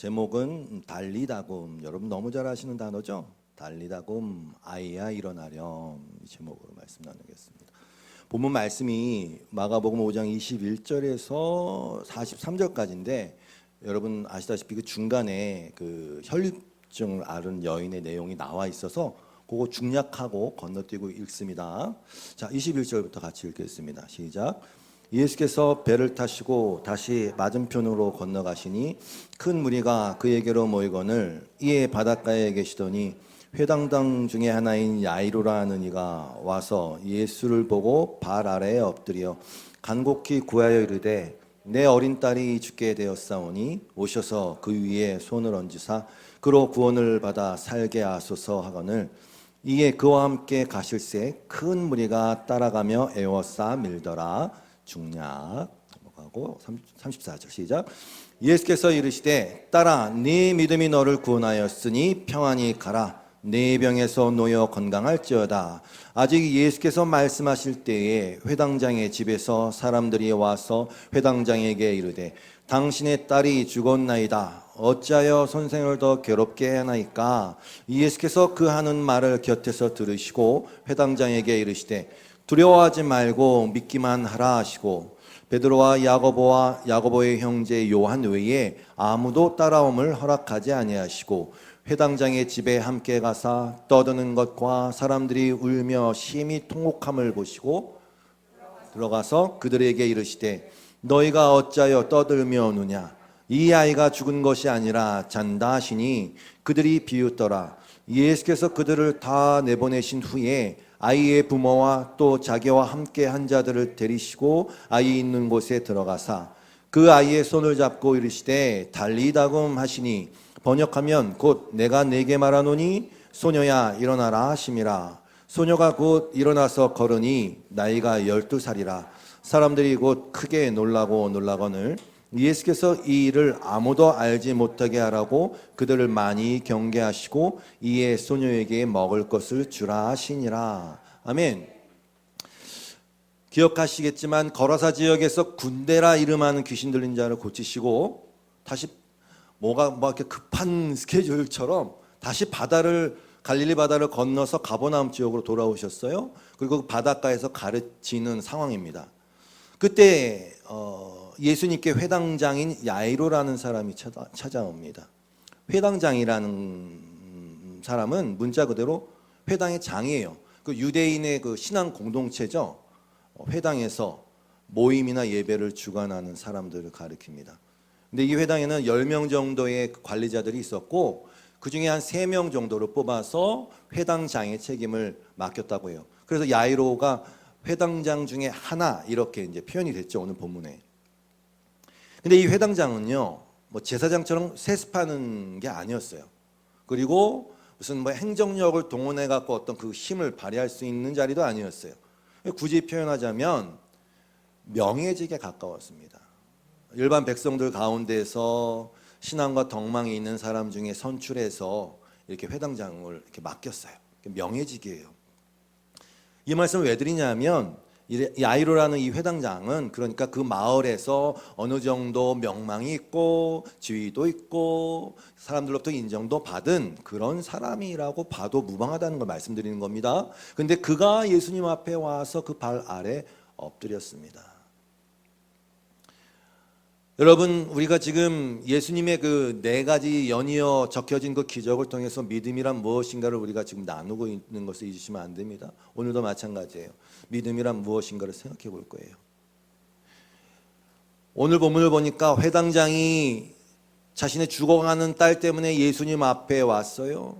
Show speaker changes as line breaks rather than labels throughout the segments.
제목은 달리다굼. 여러분 너무 잘 아시는 단어죠? 달리다굼 아이야 일어나렴. 이 제목으로 말씀 나누겠습니다. 본문 말씀이 마가복음 5장 21절에서 43절까지인데 여러분 아시다시피 그 중간에 그 혈류증을 앓은 여인의 내용이 나와 있어서 그거 중략하고 건너뛰고 읽습니다. 자, 21절부터 같이 읽겠습니다. 시작. 예수께서 배를 타시고 다시 맞은편으로 건너가시니 큰 무리가 그에게로 모이거늘 이에 바닷가에 계시더니 회당장 중에 하나인 야이로라 하는 이가 와서 예수를 보고 발 아래에 엎드려 간곡히 구하여 이르되 내 어린 딸이 죽게 되었사오니 오셔서 그 위에 손을 얹으사 그로 구원을 받아 살게 하소서 하거늘 이에 그와 함께 가실새 큰 무리가 따라가며 애워싸 밀더라. 중략 넘어가고 34절 시작. 예수께서 이르시되 딸아 네 믿음이 너를 구원하였으니 평안히 가라. 네 병에서 놓여 건강할지어다. 아직 예수께서 말씀하실 때에 회당장의 집에서 사람들이 와서 회당장에게 이르되 당신의 딸이 죽었나이다. 어찌하여 선생을 더 괴롭게 하나이까? 예수께서 그 하는 말을 곁에서 들으시고 회당장에게 이르시되 두려워하지 말고 믿기만 하라 하시고 베드로와 야고보의 형제 요한 외에 아무도 따라옴을 허락하지 아니하시고 회당장의 집에 함께 가사 떠드는 것과 사람들이 울며 심히 통곡함을 보시고 들어가서 그들에게 이르시되 너희가 어찌하여 떠들며 우느냐? 이 아이가 죽은 것이 아니라 잔다 하시니 그들이 비웃더라. 예수께서 그들을 다 내보내신 후에 아이의 부모와 또 자기와 함께 한 자들을 데리시고 아이 있는 곳에 들어가사 그 아이의 손을 잡고 이르시되 달리다굼 하시니 번역하면 곧 내가 네게 말하노니 소녀야 일어나라 하심이라. 소녀가 곧 일어나서 걸으니 나이가 12살이라. 사람들이 곧 크게 놀라거늘 예수께서 이 일을 아무도 알지 못하게 하라고 그들을 많이 경계하시고 이에 소녀에게 먹을 것을 주라 하시니라. 아멘. 기억하시겠지만 거라사 지역에서 군대라 이름하는 귀신 들린 자를 고치시고 다시 뭐가 이렇게 급한 스케줄처럼 다시 갈릴리 바다를 건너서 가버나움 지역으로 돌아오셨어요. 그리고 그 바닷가에서 가르치는 상황입니다. 그때 예수님께 회당장인 야이로라는 사람이 찾아옵니다. 회당장이라는 사람은 문자 그대로 회당의 장이에요. 그 유대인의 그 신앙 공동체죠. 회당에서 모임이나 예배를 주관하는 사람들을 가리킵니다. 근데 이 회당에는 10명 정도의 관리자들이 있었고 그 중에 한 3명 정도를 뽑아서 회당장의 책임을 맡겼다고 해요. 그래서 야이로가 회당장 중에 하나 이렇게 이제 표현이 됐죠, 오늘 본문에. 근데 이 회당장은요, 뭐 제사장처럼 세습하는 게 아니었어요. 그리고 무슨 뭐 행정력을 동원해 갖고 어떤 그 힘을 발휘할 수 있는 자리도 아니었어요. 굳이 표현하자면 명예직에 가까웠습니다. 일반 백성들 가운데서 신앙과 덕망이 있는 사람 중에 선출해서 이렇게 회당장을 이렇게 맡겼어요. 명예직이에요. 이 말씀을 왜 드리냐면 야이로라는 이 회당장은 그러니까 그 마을에서 어느 정도 명망이 있고 지위도 있고 사람들로부터 인정도 받은 그런 사람이라고 봐도 무방하다는 걸 말씀드리는 겁니다. 근데 그가 예수님 앞에 와서 그 발 아래 엎드렸습니다. 여러분, 우리가 지금 예수님의 그 4가지 연이어 적혀진 그 기적을 통해서 믿음이란 무엇인가를 우리가 지금 나누고 있는 것을 잊으시면 안 됩니다. 오늘도 마찬가지예요. 믿음이란 무엇인가를 생각해 볼 거예요. 오늘 본문을 보니까 회당장이 자신의 죽어가는 딸 때문에 예수님 앞에 왔어요.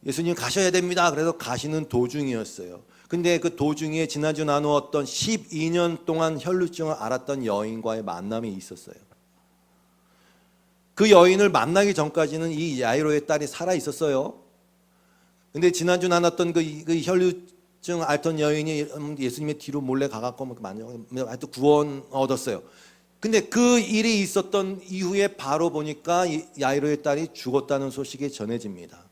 예수님 가셔야 됩니다. 그래서 가시는 도중이었어요. 근데 그 도중에 지난주 나누었던 12년 동안 혈루증을 앓았던 여인과의 만남이 있었어요. 그 여인을 만나기 전까지는 이 야이로의 딸이 살아 있었어요. 근데 지난주 나눴던 그 혈루증 앓던 여인이 예수님의 뒤로 몰래 가갖고 하여튼 구원 얻었어요. 근데 그 일이 있었던 이후에 바로 보니까 야이로의 딸이 죽었다는 소식이 전해집니다.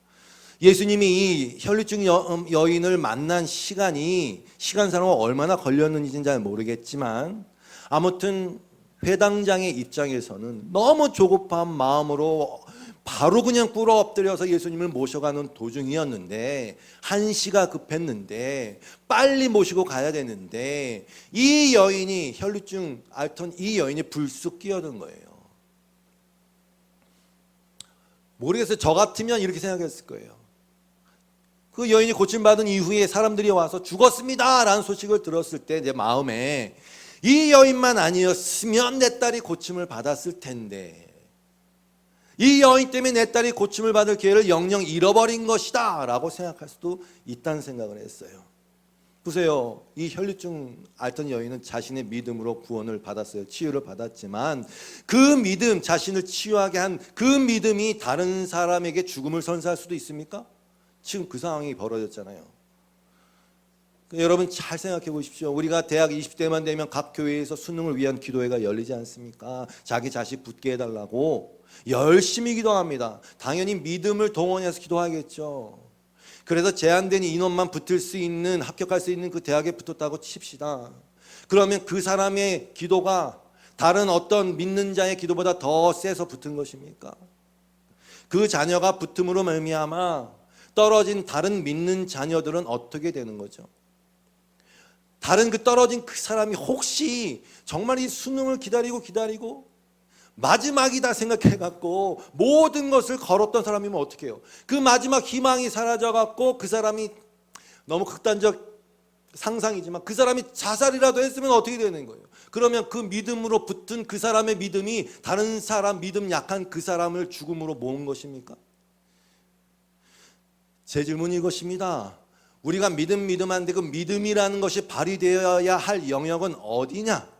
예수님이 이 혈루증 여인을 만난 시간상으로 얼마나 걸렸는지는 잘 모르겠지만 아무튼 회당장의 입장에서는 너무 조급한 마음으로 바로 그냥 꿇어 엎드려서 예수님을 모셔가는 도중이었는데, 한시가 급했는데 빨리 모시고 가야 되는데, 이 여인이, 혈루증 앓던 이 여인이 불쑥 끼어든 거예요. 모르겠어요. 저 같으면 이렇게 생각했을 거예요. 그 여인이 고침받은 이후에 사람들이 와서 죽었습니다 라는 소식을 들었을 때 내 마음에, 이 여인만 아니었으면 내 딸이 고침을 받았을 텐데, 이 여인 때문에 내 딸이 고침을 받을 기회를 영영 잃어버린 것이다 라고 생각할 수도 있다는 생각을 했어요. 보세요. 이 혈루증 앓던 여인은 자신의 믿음으로 구원을 받았어요. 치유를 받았지만 그 믿음, 자신을 치유하게 한 그 믿음이 다른 사람에게 죽음을 선사할 수도 있습니까? 지금 그 상황이 벌어졌잖아요. 여러분 잘 생각해 보십시오. 우리가 대학 20대만 되면 각 교회에서 수능을 위한 기도회가 열리지 않습니까? 자기 자식 붙게 해달라고 열심히 기도합니다. 당연히 믿음을 동원해서 기도하겠죠. 그래서 제한된 인원만 붙을 수 있는, 합격할 수 있는 그 대학에 붙었다고 칩시다. 그러면 그 사람의 기도가 다른 어떤 믿는 자의 기도보다 더 세서 붙은 것입니까? 그 자녀가 붙음으로 말미암아 떨어진 다른 믿는 자녀들은 어떻게 되는 거죠? 다른 그 떨어진 그 사람이 혹시 정말 이 수능을 기다리고 마지막이다 생각해갖고 모든 것을 걸었던 사람이면 어떻게 해요? 그 마지막 희망이 사라져갖고 그 사람이, 너무 극단적 상상이지만 그 사람이 자살이라도 했으면 어떻게 되는 거예요? 그러면 그 믿음으로 붙은 그 사람의 믿음이 다른 사람, 믿음 약한 그 사람을 죽음으로 모은 것입니까? 제 질문이 이것입니다. 우리가 믿음한데 그 믿음이라는 것이 발휘되어야 할 영역은 어디냐?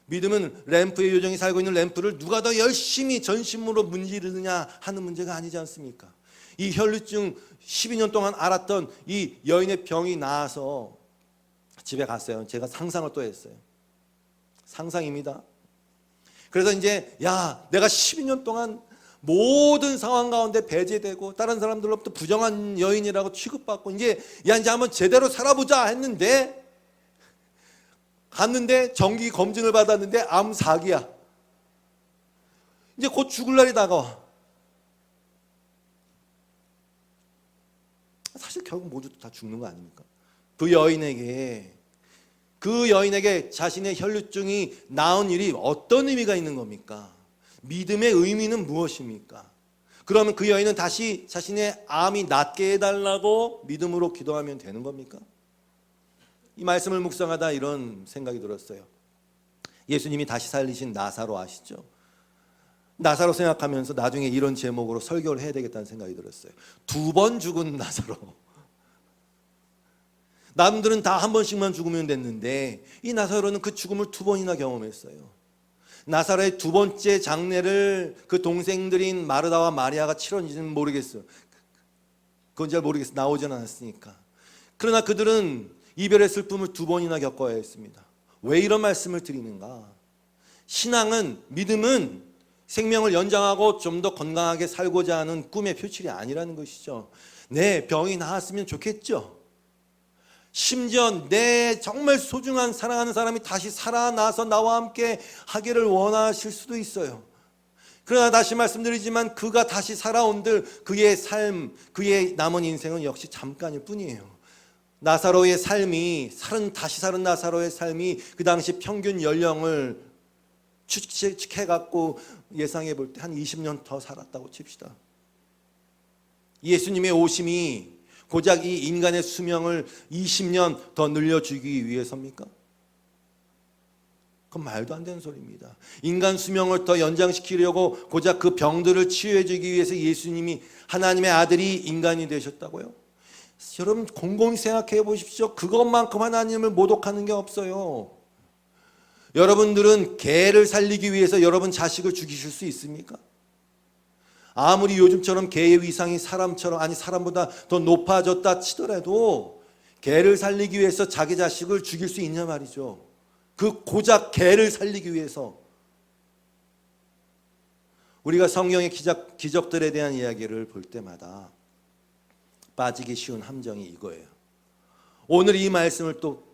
믿음은 램프의 요정이 살고 있는 램프를 누가 더 열심히 전심으로 문지르느냐 하는 문제가 아니지 않습니까? 이 혈루증 12년 동안 앓았던 이 여인의 병이 나아서 집에 갔어요. 제가 상상을 또 했어요. 상상입니다. 그래서 이제 내가 12년 동안 모든 상황 가운데 배제되고 다른 사람들로부터 부정한 여인이라고 취급받고 이제 한번 제대로 살아보자 했는데, 갔는데 정기 검진을 받았는데 암 4기야. 이제 곧 죽을 날이 다가와. 사실 결국 모두 다 죽는 거 아닙니까? 그 여인에게 자신의 혈루증이 나은 일이 어떤 의미가 있는 겁니까? 믿음의 의미는 무엇입니까? 그러면 그 여인은 다시 자신의 암이 낫게 해달라고 믿음으로 기도하면 되는 겁니까? 이 말씀을 묵상하다 이런 생각이 들었어요. 예수님이 다시 살리신 나사로 아시죠? 나사로 생각하면서 나중에 이런 제목으로 설교를 해야 되겠다는 생각이 들었어요. 2번 죽은 나사로. 남들은 다 한 번씩만 죽으면 됐는데 이 나사로는 그 죽음을 2번이나 경험했어요. 나사로의 2번째 장례를 그 동생들인 마르다와 마리아가 치렀는지는 모르겠어요. 그건 잘 모르겠어요. 나오진 않았으니까. 그러나 그들은 이별의 슬픔을 2번이나 겪어야 했습니다. 왜 이런 말씀을 드리는가? 신앙은, 믿음은 생명을 연장하고 좀 더 건강하게 살고자 하는 꿈의 표출이 아니라는 것이죠. 내 병이 나았으면 좋겠죠. 심지어 내 정말 소중한 사랑하는 사람이 다시 살아나서 나와 함께 하기를 원하실 수도 있어요. 그러나 다시 말씀드리지만 그가 다시 살아온들 그의 삶, 그의 남은 인생은 역시 잠깐일 뿐이에요. 나사로의 삶이, 다시 사는 나사로의 삶이 그 당시 평균 연령을 추측해갖고 예상해 볼 때 한 20년 더 살았다고 칩시다. 예수님의 오심이 고작 이 인간의 수명을 20년 더 늘려주기 위해서입니까? 그건 말도 안 되는 소리입니다. 인간 수명을 더 연장시키려고 고작 그 병들을 치유해주기 위해서 예수님이, 하나님의 아들이 인간이 되셨다고요? 여러분 곰곰이 생각해 보십시오. 그것만큼 하나님을 모독하는 게 없어요. 여러분들은 개를 살리기 위해서 여러분 자식을 죽이실 수 있습니까? 아무리 요즘처럼 개의 위상이 사람보다 더 높아졌다 치더라도 개를 살리기 위해서 자기 자식을 죽일 수 있냐 말이죠. 그 고작 개를 살리기 위해서. 우리가 성경의 기적들에 대한 이야기를 볼 때마다 빠지기 쉬운 함정이 이거예요. 오늘 이 말씀을 또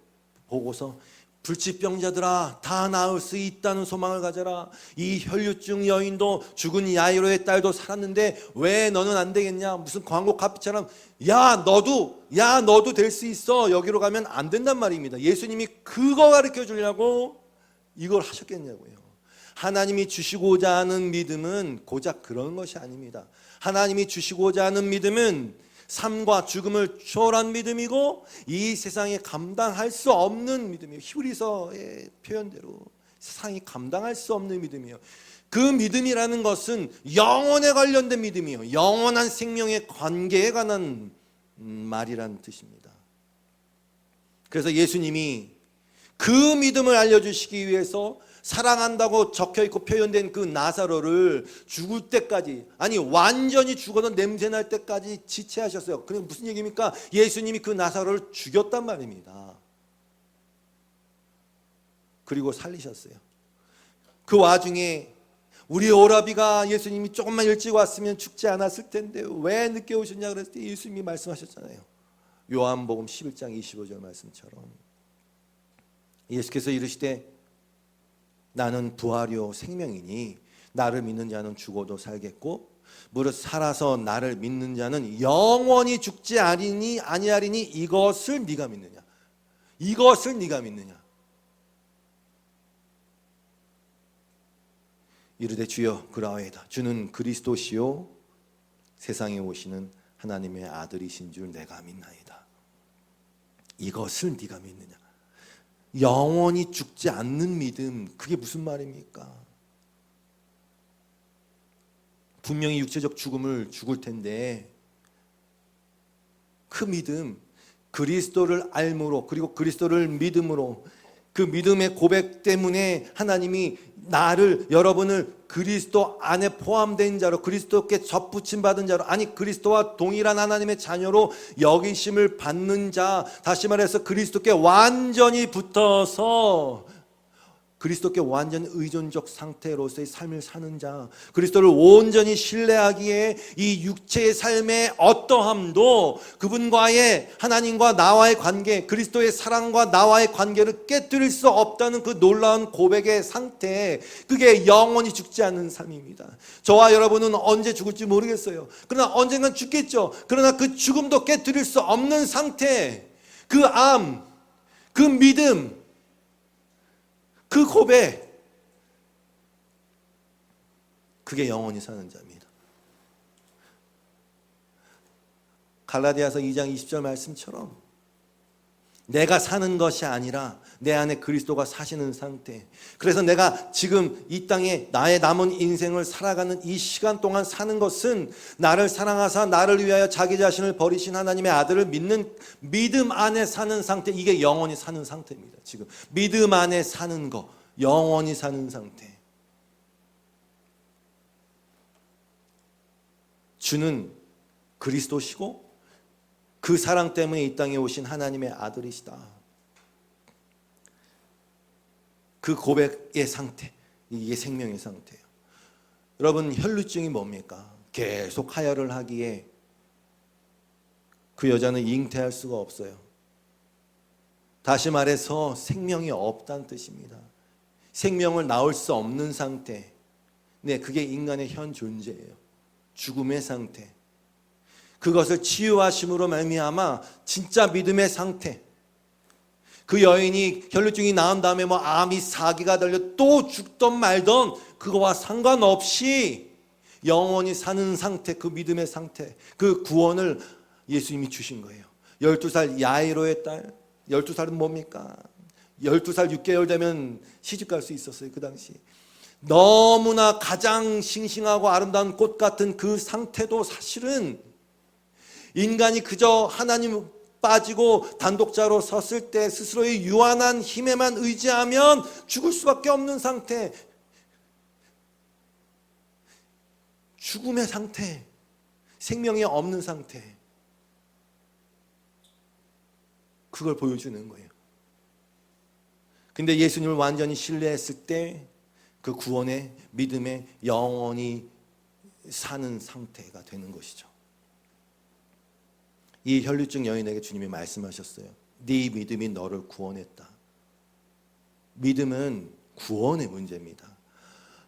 보고서 불치병자들아, 다 나을 수 있다는 소망을 가져라. 이 혈류증 여인도 죽은 야이로의 딸도 살았는데 왜 너는 안 되겠냐? 무슨 광고 카피처럼 너도 될 수 있어. 여기로 가면 안 된단 말입니다. 예수님이 그거 가르쳐 주려고 이걸 하셨겠냐고요. 하나님이 주시고자 하는 믿음은 고작 그런 것이 아닙니다. 하나님이 주시고자 하는 믿음은 삶과 죽음을 초월한 믿음이고 이 세상에 감당할 수 없는 믿음이에요. 히브리서의 표현대로 세상이 감당할 수 없는 믿음이에요. 그 믿음이라는 것은 영혼에 관련된 믿음이에요. 영원한 생명의 관계에 관한 말이라는 뜻입니다. 그래서 예수님이 그 믿음을 알려주시기 위해서 사랑한다고 적혀있고 표현된 그 나사로를 죽을 때까지, 아니 완전히 죽어서 냄새날 때까지 지체하셨어요. 그게 무슨 얘기입니까? 예수님이 그 나사로를 죽였단 말입니다. 그리고 살리셨어요. 그 와중에 우리 오라비가 예수님이 조금만 일찍 왔으면 죽지 않았을 텐데 왜 늦게 오셨냐 그랬을 때 예수님이 말씀하셨잖아요. 요한복음 11장 25절 말씀처럼 예수께서 이르시되 나는 부활이요 생명이니 나를 믿는 자는 죽어도 살겠고 무릇 살아서 나를 믿는 자는 영원히 죽지 아니하리니 이것을 네가 믿느냐? 이것을 네가 믿느냐? 이르되 주여 그러하이다. 주는 그리스도시요 세상에 오시는 하나님의 아들이신 줄 내가 믿나이다. 이것을 네가 믿느냐? 영원히 죽지 않는 믿음, 그게 무슨 말입니까? 분명히 육체적 죽음을 죽을 텐데 그 믿음, 그리스도를 알므로 그리고 그리스도를 믿음으로 그 믿음의 고백 때문에 하나님이 여러분을 그리스도 안에 포함된 자로, 그리스도께 접붙임 받은 자로, 아니 그리스도와 동일한 하나님의 자녀로 여기심을 받는 자, 다시 말해서 그리스도께 완전히 붙어서 그리스도께 완전 의존적 상태로서의 삶을 사는 자, 그리스도를 온전히 신뢰하기에 이 육체의 삶의 어떠함도 그분과의, 하나님과 나와의 관계, 그리스도의 사랑과 나와의 관계를 깨뜨릴 수 없다는 그 놀라운 고백의 상태, 그게 영원히 죽지 않는 삶입니다. 저와 여러분은 언제 죽을지 모르겠어요. 그러나 언젠간 죽겠죠. 그러나 그 죽음도 깨뜨릴 수 없는 상태, 그 암, 그 믿음, 그 고백, 그게 영원히 사는 자입니다. 갈라디아서 2장 20절 말씀처럼 내가 사는 것이 아니라 내 안에 그리스도가 사시는 상태, 그래서 내가 지금 이 땅에 나의 남은 인생을 살아가는 이 시간 동안 사는 것은 나를 사랑하사 나를 위하여 자기 자신을 버리신 하나님의 아들을 믿는 믿음 안에 사는 상태, 이게 영원히 사는 상태입니다. 지금 믿음 안에 사는 거, 영원히 사는 상태. 주는 그리스도시고 그 사랑 때문에 이 땅에 오신 하나님의 아들이시다. 그 고백의 상태, 이게 생명의 상태예요. 여러분, 혈루증이 뭡니까? 계속 하혈을 하기에 그 여자는 잉태할 수가 없어요. 다시 말해서 생명이 없다는 뜻입니다. 생명을 낳을 수 없는 상태. 네, 그게 인간의 현 존재예요. 죽음의 상태. 그것을 치유하심으로 말미암아 진짜 믿음의 상태. 그 여인이 혈루증이 나은 다음에 암이 사기가 달려 또 죽던 말던 그거와 상관없이 영원히 사는 상태, 그 믿음의 상태, 그 구원을 예수님이 주신 거예요. 12살 야이로의 딸, 12살은 뭡니까? 12살 6개월 되면 시집갈 수 있었어요. 그 당시 너무나 가장 싱싱하고 아름다운 꽃 같은 그 상태도 사실은 인간이 그저 하나님 빠지고 단독자로 섰을 때 스스로의 유한한 힘에만 의지하면 죽을 수밖에 없는 상태, 죽음의 상태, 생명이 없는 상태, 그걸 보여주는 거예요. 근데 예수님을 완전히 신뢰했을 때 그 구원의 믿음의 영원히 사는 상태가 되는 것이죠. 이 혈루증 여인에게 주님이 말씀하셨어요. 네 믿음이 너를 구원했다. 믿음은 구원의 문제입니다.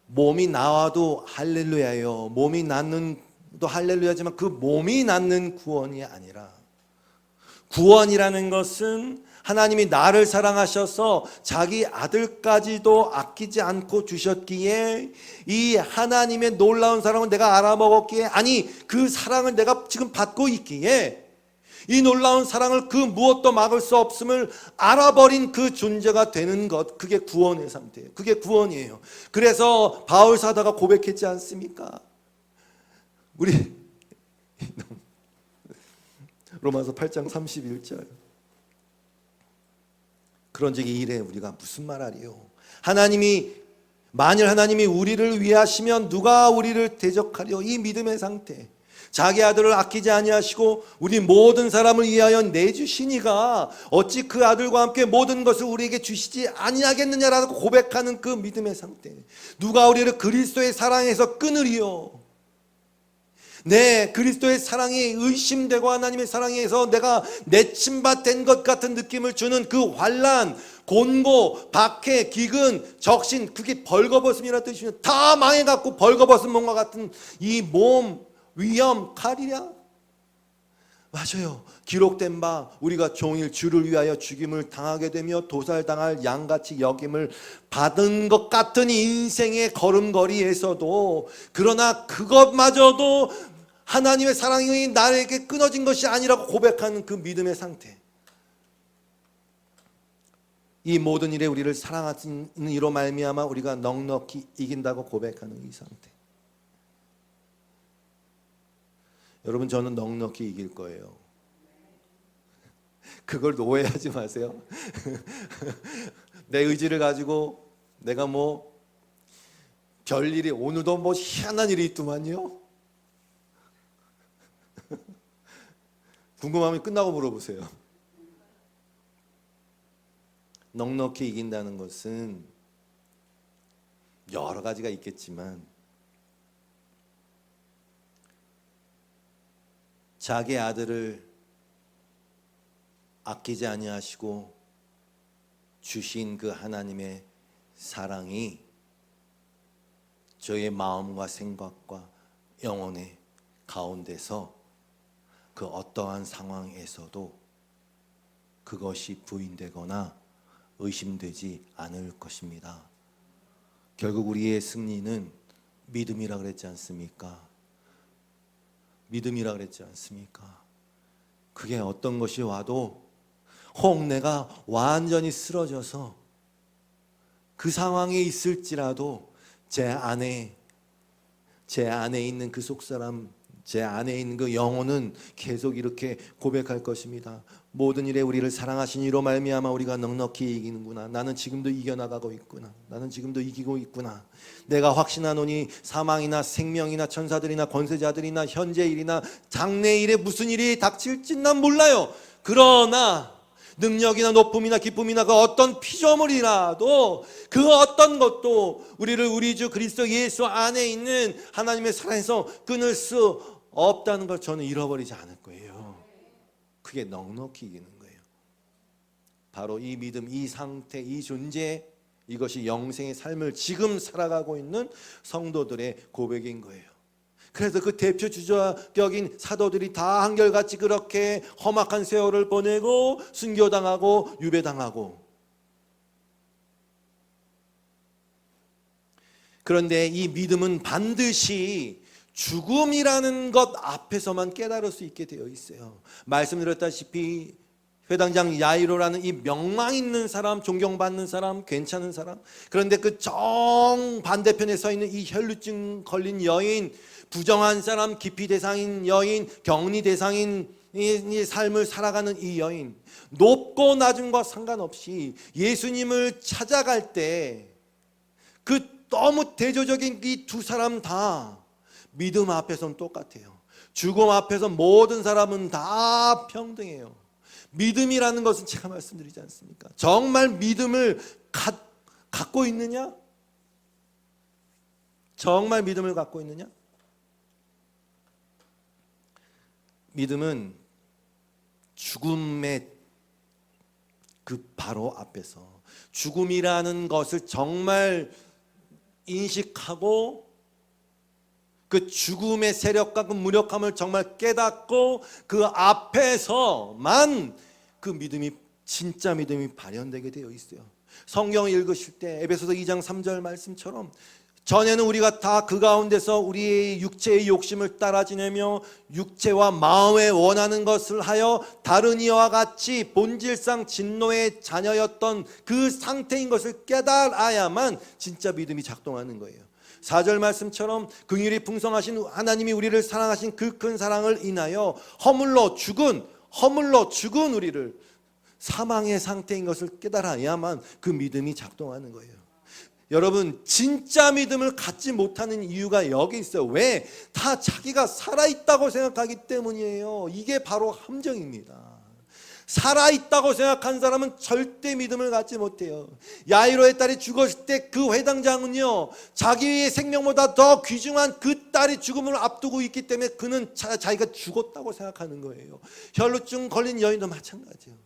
몸이 나와도 할렐루야예요. 몸이 낫는도 할렐루야지만 그 몸이 낫는 구원이 아니라, 구원이라는 것은 하나님이 나를 사랑하셔서 자기 아들까지도 아끼지 않고 주셨기에, 이 하나님의 놀라운 사랑을 내가 알아먹었기에, 아니 그 사랑을 내가 지금 받고 있기에, 이 놀라운 사랑을 그 무엇도 막을 수 없음을 알아버린 그 존재가 되는 것, 그게 구원의 상태예요. 그게 구원이에요. 그래서 바울 사도가 고백했지 않습니까? 우리 로마서 8장 31절, 그런즉 이래 우리가 무슨 말하리요? 만일 하나님이 우리를 위하시면 누가 우리를 대적하리요? 이 믿음의 상태, 자기 아들을 아끼지 아니하시고 우리 모든 사람을 위하여 내주시니가 어찌 그 아들과 함께 모든 것을 우리에게 주시지 아니하겠느냐라고 고백하는 그 믿음의 상태. 누가 우리를 그리스도의 사랑에서 끊으리요? 네, 그리스도의 사랑이 의심되고 하나님의 사랑에서 내가 내침받된 것 같은 느낌을 주는 그 환난, 곤고, 박해, 기근, 적신, 그게 벌거벗음이라는 뜻이면 다 망해갖고 벌거벗은 몸과 같은 이 몸, 위험, 칼이랴? 맞아요. 기록된 바 우리가 종일 주를 위하여 죽임을 당하게 되며 도살당할 양같이 여김을 받은 것 같은 인생의 걸음걸이에서도, 그러나 그것마저도 하나님의 사랑이 나에게 끊어진 것이 아니라고 고백하는 그 믿음의 상태, 이 모든 일에 우리를 사랑하시는 이로 말미암아 우리가 넉넉히 이긴다고 고백하는 이 상태. 여러분, 저는 넉넉히 이길 거예요. 그걸 오해하지 마세요. 내 의지를 가지고 내가 뭐 별일이, 오늘도 뭐 희한한 일이 있더만요. 궁금하면 끝나고 물어보세요. 넉넉히 이긴다는 것은 여러 가지가 있겠지만, 자기 아들을 아끼지 아니하시고 주신 그 하나님의 사랑이 저의 마음과 생각과 영혼의 가운데서 그 어떠한 상황에서도 그것이 부인되거나 의심되지 않을 것입니다. 결국 우리의 승리는 믿음이라 그랬지 않습니까? 믿음이라 그랬지 않습니까? 그게 어떤 것이 와도 혹 내가 완전히 쓰러져서 그 상황에 있을지라도 제 안에 있는 그 속사람, 제 안에 있는 그 영혼은 계속 이렇게 고백할 것입니다. 모든 일에 우리를 사랑하신 이로 말미암아 우리가 넉넉히 이기는구나. 나는 지금도 이겨나가고 있구나. 나는 지금도 이기고 있구나. 내가 확신하노니 사망이나 생명이나 천사들이나 권세자들이나 현재 일이나 장래 일에 무슨 일이 닥칠진 난 몰라요. 그러나 능력이나 높음이나 기쁨이나 그 어떤 피조물이라도 그 어떤 것도 우리를 우리 주 그리스도 예수 안에 있는 하나님의 사랑에서 끊을 수 없다는 걸 저는 잃어버리지 않을 거예요. 그게 넉넉히 이기는 거예요. 바로 이 믿음, 이 상태, 이 존재, 이것이 영생의 삶을 지금 살아가고 있는 성도들의 고백인 거예요. 그래서 그 대표 주자격인 사도들이 다 한결같이 그렇게 험악한 세월을 보내고 순교당하고 유배당하고, 그런데 이 믿음은 반드시 죽음이라는 것 앞에서만 깨달을 수 있게 되어 있어요. 말씀드렸다시피 회당장 야이로라는 이 명망 있는 사람, 존경받는 사람, 괜찮은 사람, 그런데 그 정반대편에 서 있는 이 혈루증 걸린 여인, 부정한 사람, 기피 대상인 여인, 격리 대상인 이 삶을 살아가는 이 여인, 높고 낮음과 상관없이 예수님을 찾아갈 때 그 너무 대조적인 이 두 사람 다 믿음 앞에서는 똑같아요. 죽음 앞에서 모든 사람은 다 평등해요. 믿음이라는 것은 제가 말씀드리지 않습니까? 정말 믿음을 갖고 있느냐? 정말 믿음을 갖고 있느냐? 믿음은 죽음의 그 바로 앞에서, 죽음이라는 것을 정말 인식하고 그 죽음의 세력과 그 무력함을 정말 깨닫고 그 앞에서만 그 믿음이, 진짜 믿음이 발현되게 되어 있어요. 성경을 읽으실 때 에베소서 2장 3절 말씀처럼 전에는 우리가 다 그 가운데서 우리의 육체의 욕심을 따라 지내며 육체와 마음에 원하는 것을 하여 다른 이와 같이 본질상 진노의 자녀였던 그 상태인 것을 깨달아야만 진짜 믿음이 작동하는 거예요. 4절 말씀처럼 긍휼이 풍성하신 하나님이 우리를 사랑하신 그 큰 사랑을 인하여 허물로 죽은 우리를, 사망의 상태인 것을 깨달아야만 그 믿음이 작동하는 거예요. 여러분, 진짜 믿음을 갖지 못하는 이유가 여기 있어요. 왜? 다 자기가 살아있다고 생각하기 때문이에요. 이게 바로 함정입니다. 살아있다고 생각한 사람은 절대 믿음을 갖지 못해요. 야이로의 딸이 죽었을 때 그 회당장은요, 자기의 생명보다 더 귀중한 그 딸이 죽음을 앞두고 있기 때문에 그는 자기가 죽었다고 생각하는 거예요. 혈루증 걸린 여인도 마찬가지예요.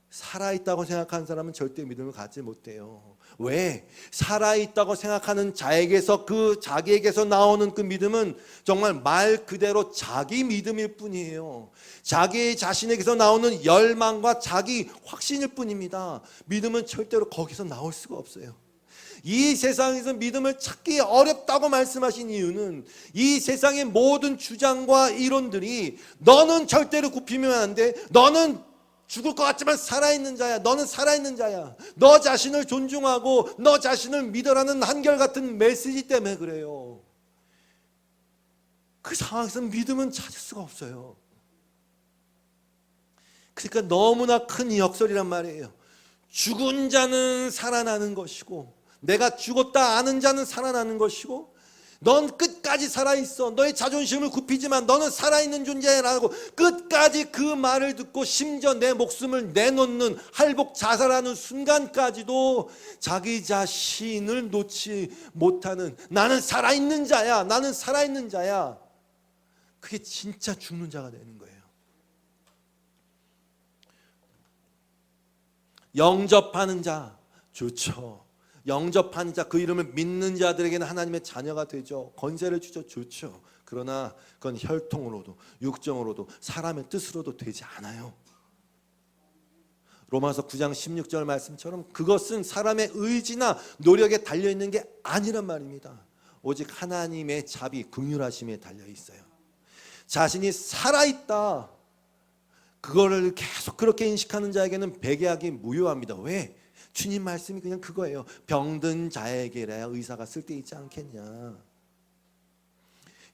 살아있다고 생각하는 사람은 절대 믿음을 갖지 못해요. 왜? 살아있다고 생각하는 자에게서, 그 자기에게서 나오는 그 믿음은 정말 말 그대로 자기 믿음일 뿐이에요. 자기 자신에게서 나오는 열망과 자기 확신일 뿐입니다. 믿음은 절대로 거기서 나올 수가 없어요. 이 세상에서 믿음을 찾기 어렵다고 말씀하신 이유는 이 세상의 모든 주장과 이론들이 너는 절대로 굽히면 안 돼, 너는 죽을 것 같지만 살아있는 자야, 너는 살아있는 자야, 너 자신을 존중하고 너 자신을 믿어라는 한결같은 메시지 때문에 그래요. 그 상황에서 믿음은 찾을 수가 없어요. 그러니까 너무나 큰 역설이란 말이에요. 죽은 자는 살아나는 것이고, 내가 죽었다 아는 자는 살아나는 것이고, 넌 끝까지 살아있어, 너의 자존심을 굽히지만 너는 살아있는 존재라고 끝까지 그 말을 듣고 심지어 내 목숨을 내놓는, 할복 자살하는 순간까지도 자기 자신을 놓지 못하는, 나는 살아있는 자야, 나는 살아있는 자야, 그게 진짜 죽는 자가 되는 거예요. 영접하는 자 좋죠. 영접하는 자, 그 이름을 믿는 자들에게는 하나님의 자녀가 되죠. 권세를 주죠. 좋죠. 그러나 그건 혈통으로도 육정으로도 사람의 뜻으로도 되지 않아요. 로마서 9장 16절 말씀처럼 그것은 사람의 의지나 노력에 달려있는 게 아니란 말입니다. 오직 하나님의 자비, 긍휼하심에 달려있어요. 자신이 살아있다, 그거를 계속 그렇게 인식하는 자에게는 배계하기 무효합니다. 왜? 주님 말씀이 그냥 그거예요. 병든 자에게라야 의사가 쓸데있지 않겠냐.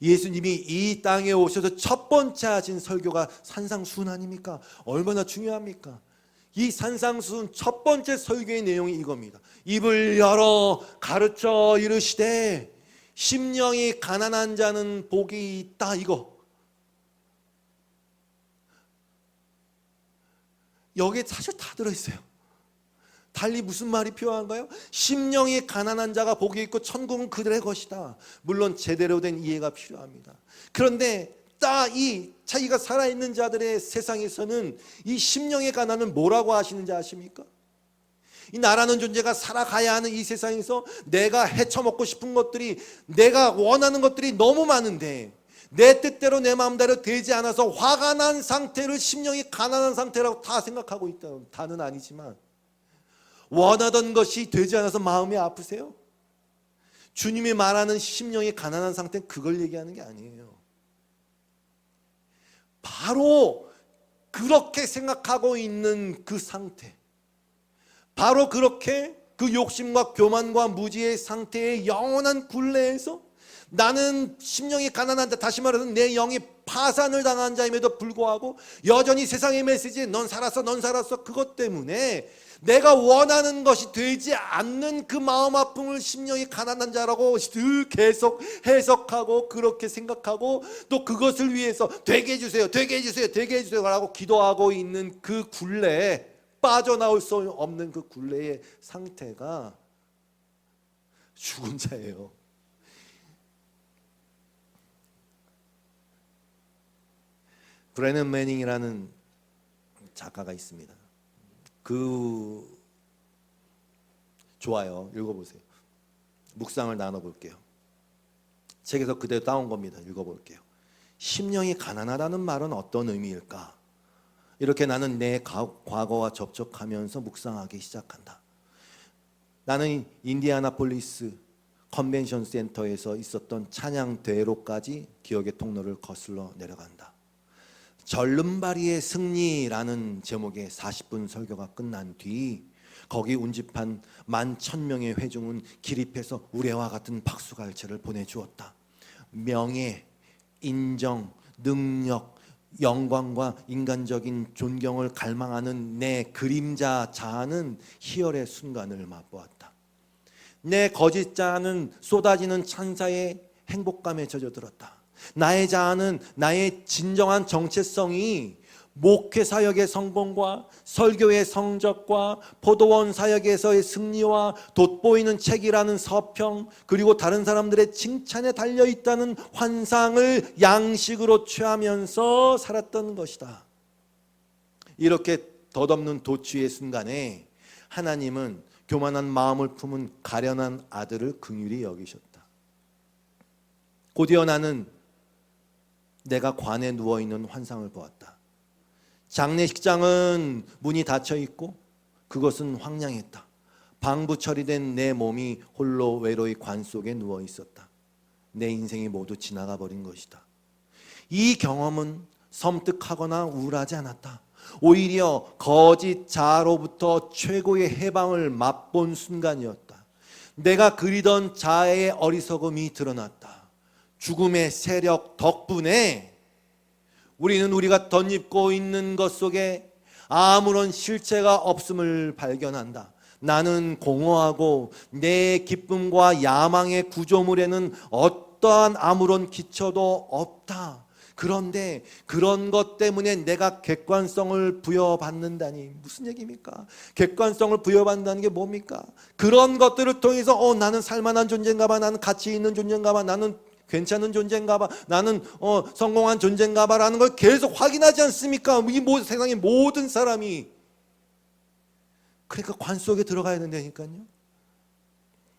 예수님이 이 땅에 오셔서 첫 번째 하신 설교가 산상수훈 아닙니까? 얼마나 중요합니까? 이 산상수훈 첫 번째 설교의 내용이 이겁니다. 입을 열어 가르쳐 이르시되 심령이 가난한 자는 복이 있다, 이거. 여기에 사실 다 들어있어요. 달리 무슨 말이 필요한가요? 심령이 가난한 자가 복이 있고 천국은 그들의 것이다. 물론 제대로 된 이해가 필요합니다. 그런데 딱 이 자기가 살아있는 자들의 세상에서는 이 심령의 가난은 뭐라고 하시는지 아십니까? 이 나라는 존재가 살아가야 하는 이 세상에서 내가 헤쳐먹고 싶은 것들이, 내가 원하는 것들이 너무 많은데 내 뜻대로 내 마음대로 되지 않아서 화가 난 상태를 심령이 가난한 상태라고 다 생각하고 있다. 다는 아니지만 원하던 것이 되지 않아서 마음이 아프세요? 주님이 말하는 심령이 가난한 상태는 그걸 얘기하는 게 아니에요. 바로 그렇게 생각하고 있는 그 상태, 바로 그렇게 그 욕심과 교만과 무지의 상태의 영원한 굴레에서 나는 심령이 가난한다, 다시 말해서 내 영이 파산을 당한 자임에도 불구하고 여전히 세상의 메시지 넌 살았어, 넌 살았어, 그것 때문에 내가 원하는 것이 되지 않는 그 마음 아픔을 심령이 가난한 자라고 늘 계속 해석하고 그렇게 생각하고 또 그것을 위해서 되게 해주세요, 되게 해주세요, 되게 해주세요 라고 기도하고 있는 그 굴레에 빠져나올 수 없는 그 굴레의 상태가 죽은 자예요. 브래넌 매닝이라는 작가가 있습니다. 좋아요. 읽어보세요. 묵상을 나눠볼게요. 책에서 그대로 따온 겁니다. 읽어볼게요. 심령이 가난하다는 말은 어떤 의미일까? 이렇게 나는 내 과거와 접촉하면서 묵상하기 시작한다. 나는 인디애나폴리스 컨벤션 센터에서 있었던 찬양대로까지 기억의 통로를 거슬러 내려간다. 절름발이의 승리라는 제목의 40분 설교가 끝난 뒤 거기 운집한 11,000명의 회중은 기립해서 우레와 같은 박수갈채를 보내주었다. 명예, 인정, 능력, 영광과 인간적인 존경을 갈망하는 내 그림자 자아는 희열의 순간을 맛보았다. 내 거짓 자아는 쏟아지는 찬사의 행복감에 젖어들었다. 나의 자아는 나의 진정한 정체성이 목회 사역의 성공과 설교의 성적과 포도원 사역에서의 승리와 돋보이는 책이라는 서평, 그리고 다른 사람들의 칭찬에 달려있다는 환상을 양식으로 취하면서 살았던 것이다. 이렇게 덧없는 도취의 순간에 하나님은 교만한 마음을 품은 가련한 아들을 긍휼히 여기셨다. 곧이어 나는 내가 관에 누워있는 환상을 보았다. 장례식장은 문이 닫혀 있고 그것은 황량했다. 방부 처리된 내 몸이 홀로 외로이 관 속에 누워 있었다. 내 인생이 모두 지나가 버린 것이다. 이 경험은 섬뜩하거나 우울하지 않았다. 오히려 거짓 자아로부터 최고의 해방을 맛본 순간이었다. 내가 그리던 자아의 어리석음이 드러났다. 죽음의 세력 덕분에 우리는 우리가 덧입고 있는 것 속에 아무런 실체가 없음을 발견한다. 나는 공허하고 내 기쁨과 야망의 구조물에는 어떠한 아무런 기초도 없다. 그런데 그런 것 때문에 내가 객관성을 부여받는다니 무슨 얘기입니까? 객관성을 부여받는다는 게 뭡니까? 그런 것들을 통해서 나는 살만한 존재인가 봐, 나는 가치 있는 존재인가 봐, 나는 괜찮은 존재인가 봐, 나는 성공한 존재인가 봐 라는 걸 계속 확인하지 않습니까? 이 세상의 모든 사람이. 그러니까 관 속에 들어가야 된다니까요.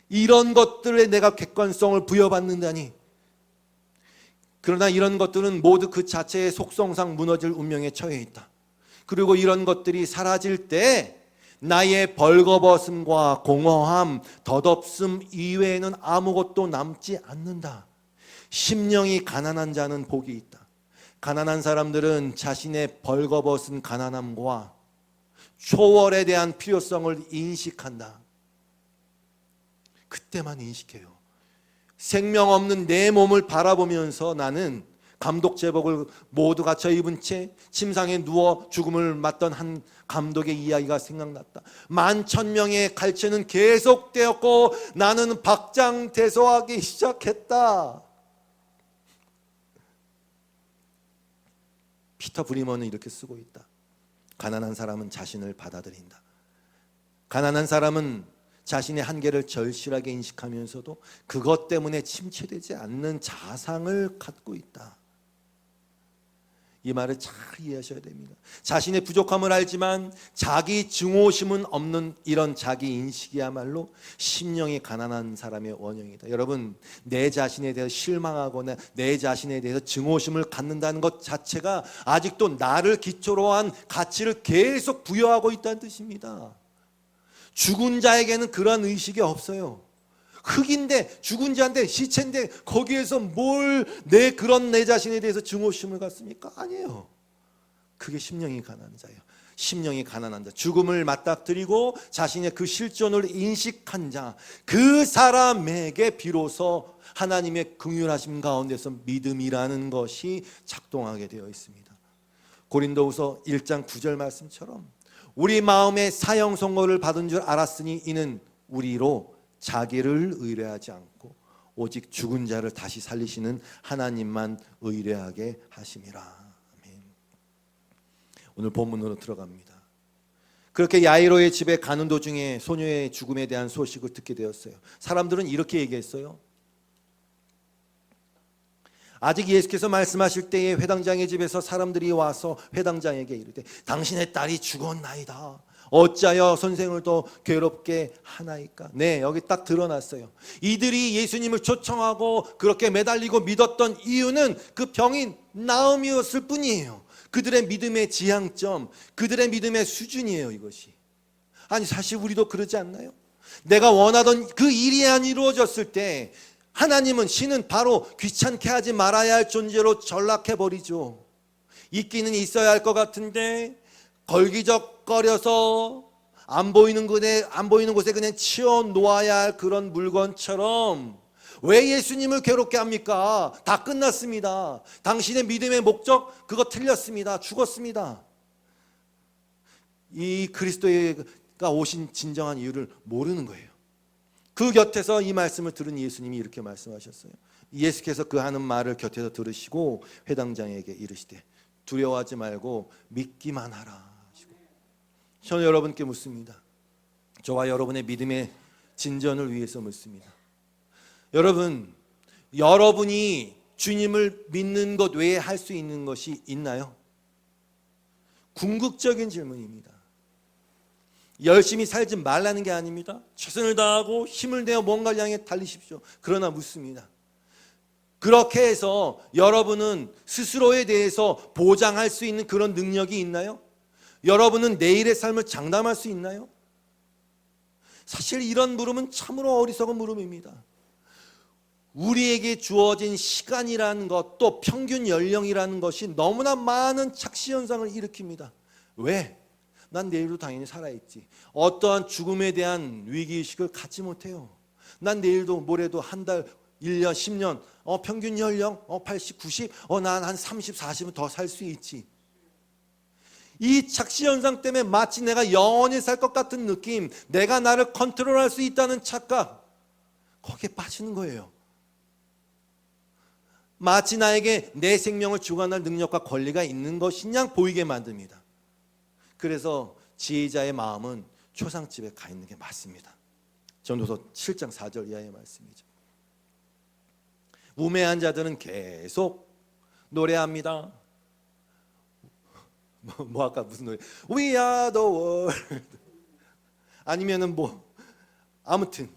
이런 것들에 내가 객관성을 부여받는다니. 그러나 이런 것들은 모두 그 자체의 속성상 무너질 운명에 처해 있다. 그리고 이런 것들이 사라질 때 나의 벌거벗음과 공허함, 덧없음 이외에는 아무것도 남지 않는다. 심령이 가난한 자는 복이 있다. 가난한 사람들은 자신의 벌거벗은 가난함과 초월에 대한 필요성을 인식한다. 그때만 인식해요. 생명 없는 내 몸을 바라보면서 나는 감독 제복을 모두 갖춰 입은 채 침상에 누워 죽음을 맞던 한 감독의 이야기가 생각났다. 11,000명의 갈채는 계속되었고 나는 박장대소하기 시작했다. 피터 브리먼은 이렇게 쓰고 있다. 가난한 사람은 자신을 받아들인다. 가난한 사람은 자신의 한계를 절실하게 인식하면서도 그것 때문에 침체되지 않는 자상을 갖고 있다. 이 말을 잘 이해하셔야 됩니다. 자신의 부족함을 알지만 자기 증오심은 없는 이런 자기 인식이야말로 심령이 가난한 사람의 원형이다. 여러분, 내 자신에 대해서 실망하거나 내 자신에 대해서 증오심을 갖는다는 것 자체가 아직도 나를 기초로 한 가치를 계속 부여하고 있다는 뜻입니다. 죽은 자에게는 그런 의식이 없어요. 흙인데, 죽은 자인데, 시체인데 거기에서 뭘 내 자신에 대해서 증오심을 갖습니까? 아니에요. 그게 심령이 가난한 자예요. 심령이 가난한 자, 죽음을 맞닥뜨리고 자신의 그 실존을 인식한 자, 그 사람에게 비로소 하나님의 긍휼하심 가운데서 믿음이라는 것이 작동하게 되어 있습니다. 고린도후서 1장 9절 말씀처럼 우리 마음에 사형 선고를 받은 줄 알았으니 이는 우리로 자기를 의뢰하지 않고 오직 죽은 자를 다시 살리시는 하나님만 의뢰하게 하심이라. 아멘. 오늘 본문으로 들어갑니다. 그렇게 야이로의 집에 가는 도중에 소녀의 죽음에 대한 소식을 듣게 되었어요. 사람들은 이렇게 얘기했어요. 아직 예수께서 말씀하실 때에 회당장의 집에서 사람들이 와서 회당장에게 이르되 당신의 딸이 죽었나이다. 어찌하여 선생을 더 괴롭게 하나이까? 네, 여기 딱 드러났어요. 이들이 예수님을 초청하고 그렇게 매달리고 믿었던 이유는 그 병이 나음이었을 뿐이에요. 그들의 믿음의 지향점, 그들의 믿음의 수준이에요, 이것이. 아니, 사실 우리도 그러지 않나요? 내가 원하던 그 일이 안 이루어졌을 때 하나님은, 신은 바로 귀찮게 하지 말아야 할 존재로 전락해버리죠. 있기는 있어야 할 것 같은데 걸기적거려서 안 보이는 곳에 그냥 치워 놓아야 할 그런 물건처럼 왜 예수님을 괴롭게 합니까? 다 끝났습니다. 당신의 믿음의 목적 그거 틀렸습니다. 죽었습니다. 이 그리스도가 오신 진정한 이유를 모르는 거예요. 그 곁에서 이 말씀을 들은 예수님이 이렇게 말씀하셨어요. 예수께서 그 하는 말을 곁에서 들으시고 회당장에게 이르시되 두려워하지 말고 믿기만 하라. 저는 여러분께 묻습니다. 저와 여러분의 믿음의 진전을 위해서 묻습니다. 여러분이 주님을 믿는 것 외에 할 수 있는 것이 있나요? 궁극적인 질문입니다. 열심히 살지 말라는 게 아닙니다. 최선을 다하고 힘을 내어 뭔가를 향해 달리십시오. 그러나 묻습니다. 그렇게 해서 여러분은 스스로에 대해서 보장할 수 있는 그런 능력이 있나요? 여러분은 내일의 삶을 장담할 수 있나요? 사실 이런 물음은 참으로 어리석은 물음입니다. 우리에게 주어진 시간이라는 것, 또 평균 연령이라는 것이 너무나 많은 착시 현상을 일으킵니다. 왜? 난 내일도 당연히 살아있지. 어떠한 죽음에 대한 위기의식을 갖지 못해요. 난 내일도 모레도 한 달, 1년, 10년, 평균 연령 80, 90, 난 한 30, 40은 더 살 수 있지. 이 착시 현상 때문에 마치 내가 영원히 살 것 같은 느낌, 내가 나를 컨트롤할 수 있다는 착각, 거기에 빠지는 거예요. 마치 나에게 내 생명을 주관할 능력과 권리가 있는 것이냐 보이게 만듭니다. 그래서 지혜자의 마음은 초상집에 가 있는 게 맞습니다. 전도서 7장 4절 이하의 말씀이죠. 우매한 자들은 계속 노래합니다. 아까 무슨 노래? We are the world. 아니면은 아무튼.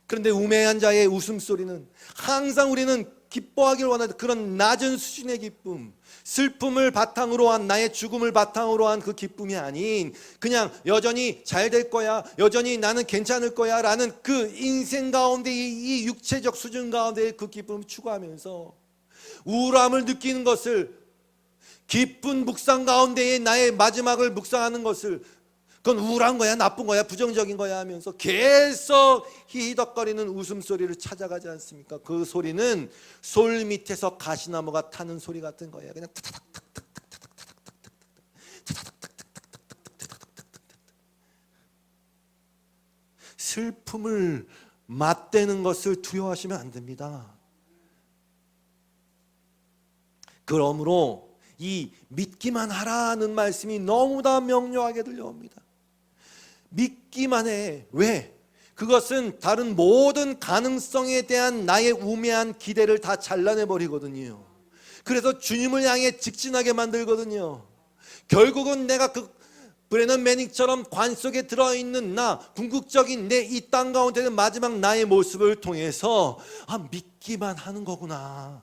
그런데 우매한 자의 웃음소리는 항상 우리는 기뻐하길 원하는 그런 낮은 수준의 기쁨, 슬픔을 바탕으로 한, 나의 죽음을 바탕으로 한 그 기쁨이 아닌 그냥 여전히 잘 될 거야, 여전히 나는 괜찮을 거야 라는 그 인생 가운데 이 육체적 수준 가운데 그 기쁨을 추구하면서 우울함을 느끼는 것을, 기쁜 묵상 가운데에 나의 마지막을 묵상하는 것을, 그건 우울한 거야, 나쁜 거야, 부정적인 거야 하면서 계속 히덕거리는 웃음소리를 찾아가지 않습니까? 그 소리는 솔 밑에서 가시나무가 타는 소리 같은 거예요. 그냥 슬픔을 맞대는 것을 두려워하시면 안 됩니다. 그러므로 이 믿기만 하라는 말씀이 너무나 명료하게 들려옵니다. 믿기만 해. 왜? 그것은 다른 모든 가능성에 대한 나의 우매한 기대를 다 잘라내버리거든요. 그래서 주님을 향해 직진하게 만들거든요. 결국은 내가 그 브래넌 매닝처럼 관 속에 들어있는 나, 궁극적인 내 이 땅 가운데는 마지막 나의 모습을 통해서 믿기만 하는 거구나.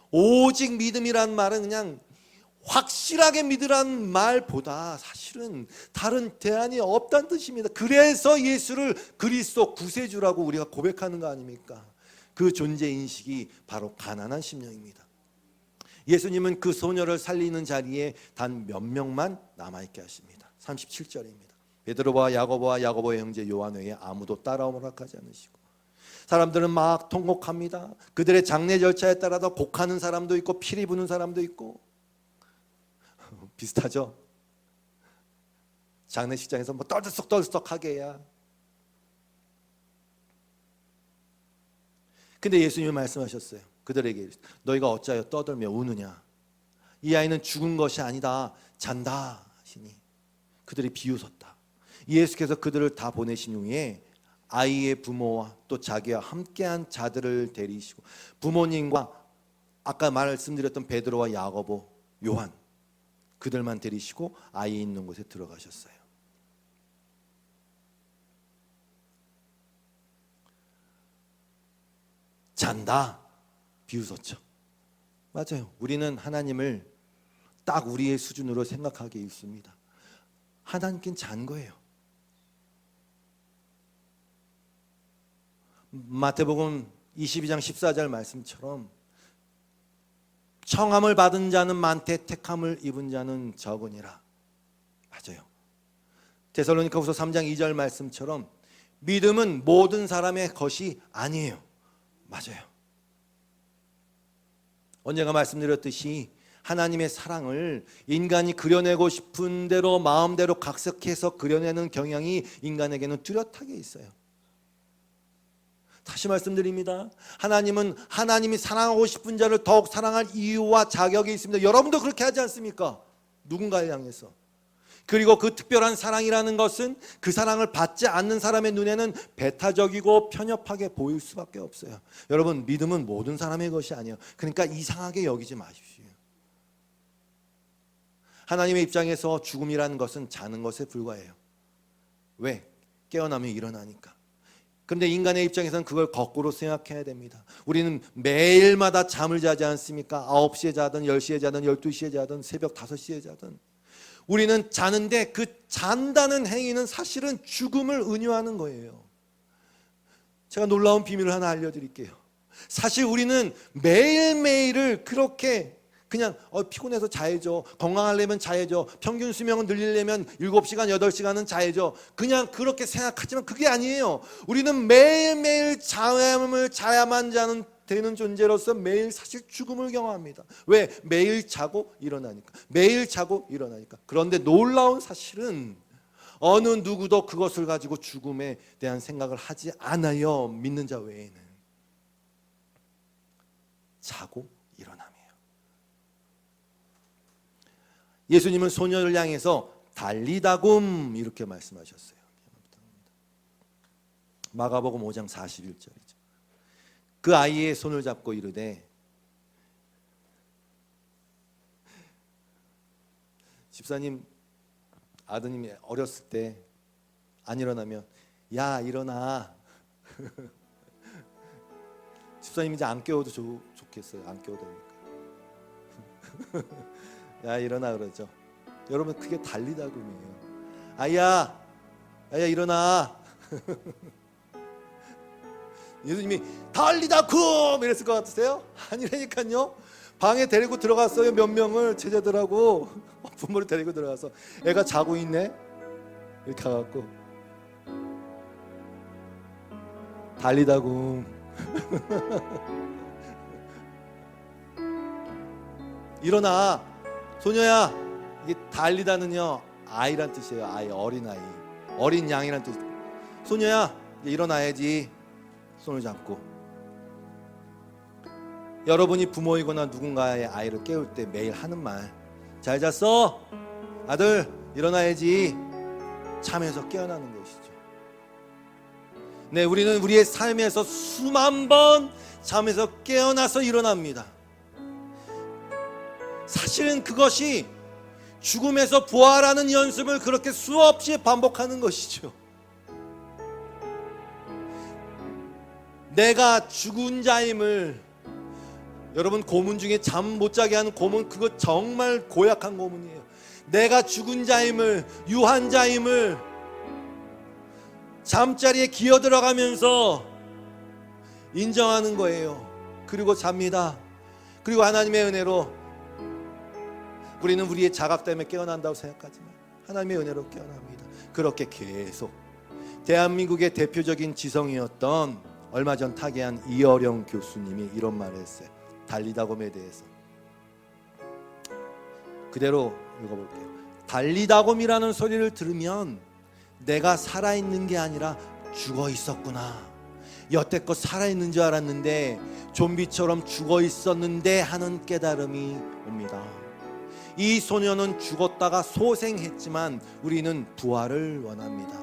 오직 믿음이란 말은 그냥 확실하게 믿으라는 말보다 사실은 다른 대안이 없다는 뜻입니다. 그래서 예수를 그리스도 구세주라고 우리가 고백하는 거 아닙니까? 그 존재 인식이 바로 가난한 심령입니다. 예수님은 그 소녀를 살리는 자리에 단 몇 명만 남아있게 하십니다. 37절입니다. 베드로와 야고보의 형제 요한 외에 아무도 따라오면 허락하지 않으시고, 사람들은 막 통곡합니다. 그들의 장례 절차에 따라서 곡하는 사람도 있고 피리 부는 사람도 있고. 비슷하죠? 장례식장에서 떨썩떨썩하게 해야. 근데 예수님이 말씀하셨어요. 그들에게 너희가 어찌하여 떠들며 우느냐? 이 아이는 죽은 것이 아니다, 잔다 하시니 그들이 비웃었다. 예수께서 그들을 다 보내신 후에 아이의 부모와 또 자기와 함께한 자들을 데리시고 부모님과 아까 말씀드렸던 베드로와 야고보, 요한 그들만 데리시고 아이 있는 곳에 들어가셨어요. 잔다 비웃었죠. 맞아요. 우리는 하나님을 딱 우리의 수준으로 생각하기 있습니다. 하나님께는 잔 거예요. 마태복음 22장 14절 말씀처럼 청함을 받은 자는 많되 택함을 입은 자는 적으니라. 맞아요. 데살로니가후서 3장 2절 말씀처럼 믿음은 모든 사람의 것이 아니에요. 맞아요. 언젠가 말씀드렸듯이 하나님의 사랑을 인간이 그려내고 싶은 대로 마음대로 각색해서 그려내는 경향이 인간에게는 뚜렷하게 있어요. 다시 말씀드립니다. 하나님은 하나님이 사랑하고 싶은 자를 더욱 사랑할 이유와 자격이 있습니다. 여러분도 그렇게 하지 않습니까? 누군가를 향해서. 그리고 그 특별한 사랑이라는 것은 그 사랑을 받지 않는 사람의 눈에는 배타적이고 편협하게 보일 수밖에 없어요. 여러분, 믿음은 모든 사람의 것이 아니에요. 그러니까 이상하게 여기지 마십시오. 하나님의 입장에서 죽음이라는 것은 자는 것에 불과해요. 왜? 깨어나면 일어나니까. 그런데 인간의 입장에서는 그걸 거꾸로 생각해야 됩니다. 우리는 매일마다 잠을 자지 않습니까? 9시에 자든 10시에 자든 12시에 자든 새벽 5시에 자든 우리는 자는데 그 잔다는 행위는 사실은 죽음을 은유하는 거예요. 제가 놀라운 비밀을 하나 알려드릴게요. 사실 우리는 매일매일을 그렇게 그냥 피곤해서 자야죠. 건강하려면 자야죠. 평균 수명은 늘리려면 7시간, 8시간은 자야죠. 그냥 그렇게 생각하지만 그게 아니에요. 우리는 매일매일 잠을 자야만 되는 존재로서 매일 사실 죽음을 경험합니다. 왜? 매일 자고 일어나니까. 매일 자고 일어나니까. 그런데 놀라운 사실은 어느 누구도 그것을 가지고 죽음에 대한 생각을 하지 않아요. 믿는 자 외에는. 자고 일어남이에요. 예수님은 소녀를 향해서 달리다굼 이렇게 말씀하셨어요. 마가복음 5장 41절이죠. 그 아이의 손을 잡고 이르되, 집사님 아드님이 어렸을 때 안 일어나면 야 일어나. 집사님 이제 안 깨워도 좋겠어요. 안 깨워도 되니까. 야 일어나 그러죠. 여러분 그게 달리다굼이에요. 아이야 일어나. 예수님이 달리다굼 이랬을 것 같으세요? 아니라니까요. 방에 데리고 들어갔어요. 몇 명을 제자들하고 부모를 데리고 들어가서 애가 자고 있네 이렇게 가갖고 달리다굼. 일어나 소녀야. 이게 달리다는요 아이란 뜻이에요. 아이, 어린아이, 어린 양이란 뜻. 소녀야 이제 일어나야지. 손을 잡고. 여러분이 부모이거나 누군가의 아이를 깨울 때 매일 하는 말, 잘 잤어? 아들 일어나야지. 잠에서 깨어나는 것이죠. 네, 우리는 우리의 삶에서 수만 번 잠에서 깨어나서 일어납니다. 사실은 그것이 죽음에서 부활하는 연습을 그렇게 수없이 반복하는 것이죠. 내가 죽은 자임을, 여러분 고문 중에 잠 못 자게 하는 고문, 그거 정말 고약한 고문이에요. 내가 죽은 자임을, 유한 자임을 잠자리에 기어 들어가면서 인정하는 거예요. 그리고 잡니다. 그리고 하나님의 은혜로 우리는 우리의 자각 때문에 깨어난다고 생각하지만 하나님의 은혜로 깨어납니다. 그렇게 계속. 대한민국의 대표적인 지성이었던 얼마 전 타계한 이어령 교수님이 이런 말을 했어요. 달리다굼에 대해서. 그대로 읽어볼게요. 달리다굼이라는 소리를 들으면 내가 살아있는 게 아니라 죽어 있었구나. 여태껏 살아있는 줄 알았는데 좀비처럼 죽어 있었는데 하는 깨달음이 옵니다. 이 소녀는 죽었다가 소생했지만 우리는 부활을 원합니다.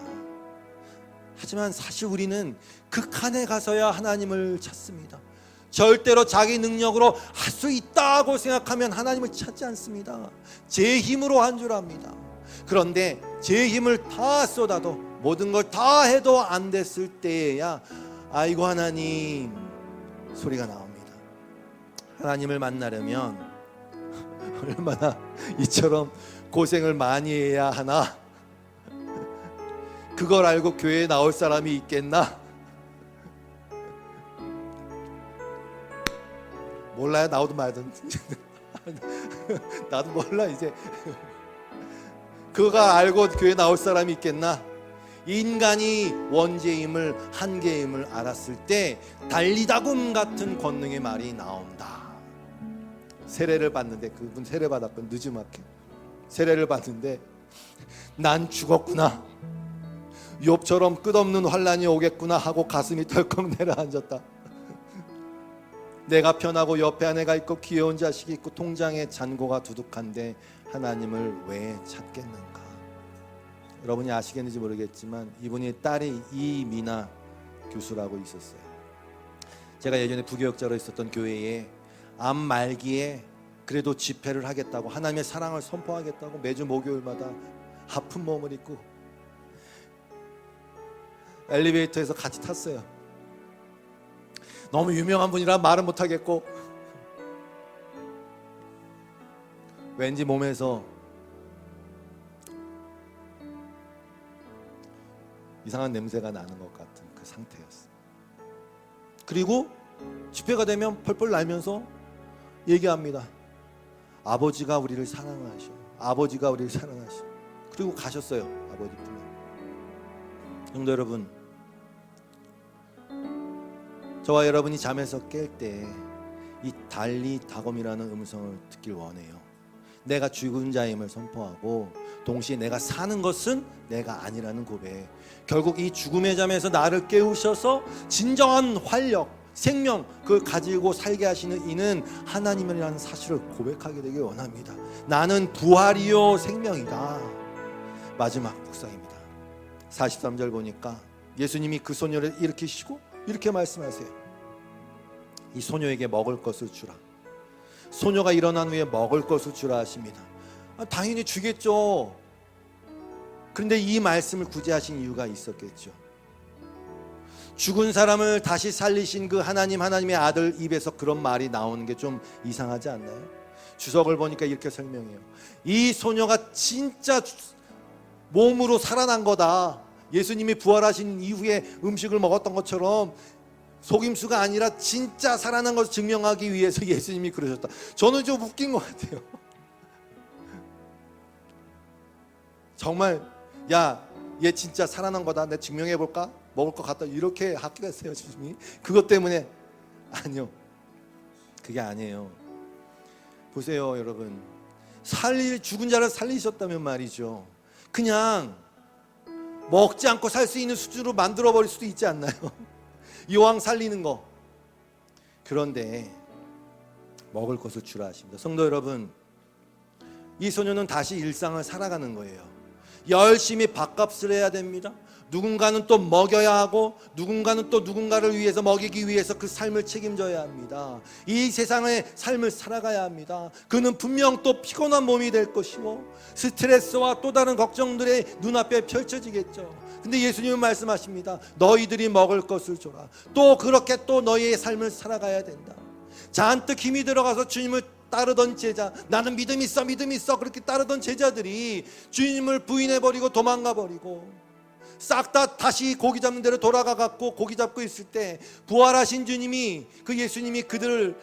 하지만 사실 우리는 극한에 가서야 하나님을 찾습니다. 절대로 자기 능력으로 할 수 있다고 생각하면 하나님을 찾지 않습니다. 제 힘으로 한 줄 압니다. 그런데 제 힘을 다 쏟아도 모든 걸 다 해도 안 됐을 때에야 아이고 하나님 소리가 나옵니다. 하나님을 만나려면 얼마나 이처럼 고생을 많이 해야 하나? 그걸 알고 교회에 나올 사람이 있겠나? 몰라요. 나오든 말든 나도 몰라 이제. 그거 알고 교회 나올 사람이 있겠나? 인간이 원죄임을 한계임을 알았을 때 달리다굼 같은 권능의 말이 나온다. 세례를 받는데 그분 세례 받았건 늦지막히 세례를 받는데 난 죽었구나, 욥처럼 끝없는 환란이 오겠구나 하고 가슴이 덜컥 내려앉았다. 내가 편하고 옆에 아내가 있고 귀여운 자식이 있고 통장에 잔고가 두둑한데 하나님을 왜 찾겠는가? 여러분이 아시겠는지 모르겠지만 이분이 딸이 이미나 교수라고 있었어요. 제가 예전에 부교역자로 있었던 교회에 암 말기에 그래도 집회를 하겠다고, 하나님의 사랑을 선포하겠다고 매주 목요일마다 아픈 몸을 입고 엘리베이터에서 같이 탔어요. 너무 유명한 분이라 말은 못하겠고 왠지 몸에서 이상한 냄새가 나는 것 같은 그 상태였어요. 그리고 집회가 되면 펄펄 날면서 얘기합니다. 아버지가 우리를 사랑하셔. 아버지가 우리를 사랑하셔. 그리고 가셨어요. 아버지 품에. 성도 여러분, 저와 여러분이 잠에서 깰 때 이 달리다굼이라는 음성을 듣길 원해요. 내가 죽은 자임을 선포하고 동시에 내가 사는 것은 내가 아니라는 고백. 결국 이 죽음의 잠에서 나를 깨우셔서 진정한 활력, 생명, 그걸 가지고 살게 하시는 이는 하나님이라는 사실을 고백하게 되길 원합니다. 나는 부활이요 생명이다. 마지막 묵상입니다. 43절 보니까 예수님이 그 소녀를 일으키시고 이렇게 말씀하세요. 이 소녀에게 먹을 것을 주라. 소녀가 일어난 후에 먹을 것을 주라 하십니다. 당연히 주겠죠. 그런데 이 말씀을 굳이 하신 이유가 있었겠죠. 죽은 사람을 다시 살리신 그 하나님의 아들 입에서 그런 말이 나오는 게 좀 이상하지 않나요? 주석을 보니까 이렇게 설명해요. 이 소녀가 진짜 몸으로 살아난 거다. 예수님이 부활하신 이후에 음식을 먹었던 것처럼 속임수가 아니라 진짜 살아난 것을 증명하기 위해서 예수님이 그러셨다. 저는 좀 웃긴 것 같아요. 정말 야, 얘 진짜 살아난 거다. 내가 증명해볼까? 먹을 것 같다. 이렇게 하겠어요 주님이? 그것 때문에? 아니요, 그게 아니에요. 보세요 여러분, 죽은 자를 살리셨다면 말이죠, 그냥 먹지 않고 살 수 있는 수준으로 만들어버릴 수도 있지 않나요? 이왕 살리는 거. 그런데 먹을 것을 주라 하십니다. 성도 여러분, 이 소녀는 다시 일상을 살아가는 거예요. 열심히 밥값을 해야 됩니다. 누군가는 또 먹여야 하고 누군가는 또 누군가를 위해서 먹이기 위해서 그 삶을 책임져야 합니다. 이 세상의 삶을 살아가야 합니다. 그는 분명 또 피곤한 몸이 될 것이고 스트레스와 또 다른 걱정들의 눈앞에 펼쳐지겠죠. 근데 예수님은 말씀하십니다. 너희들이 먹을 것을 줘라. 또 그렇게 또 너희의 삶을 살아가야 된다. 잔뜩 힘이 들어가서 주님을 따르던 제자, 나는 믿음 있어 그렇게 따르던 제자들이 주님을 부인해버리고 도망가버리고 싹 다 다시 고기 잡는 데로 돌아가갖고 고기 잡고 있을 때 부활하신 주님이, 그 예수님이 그들을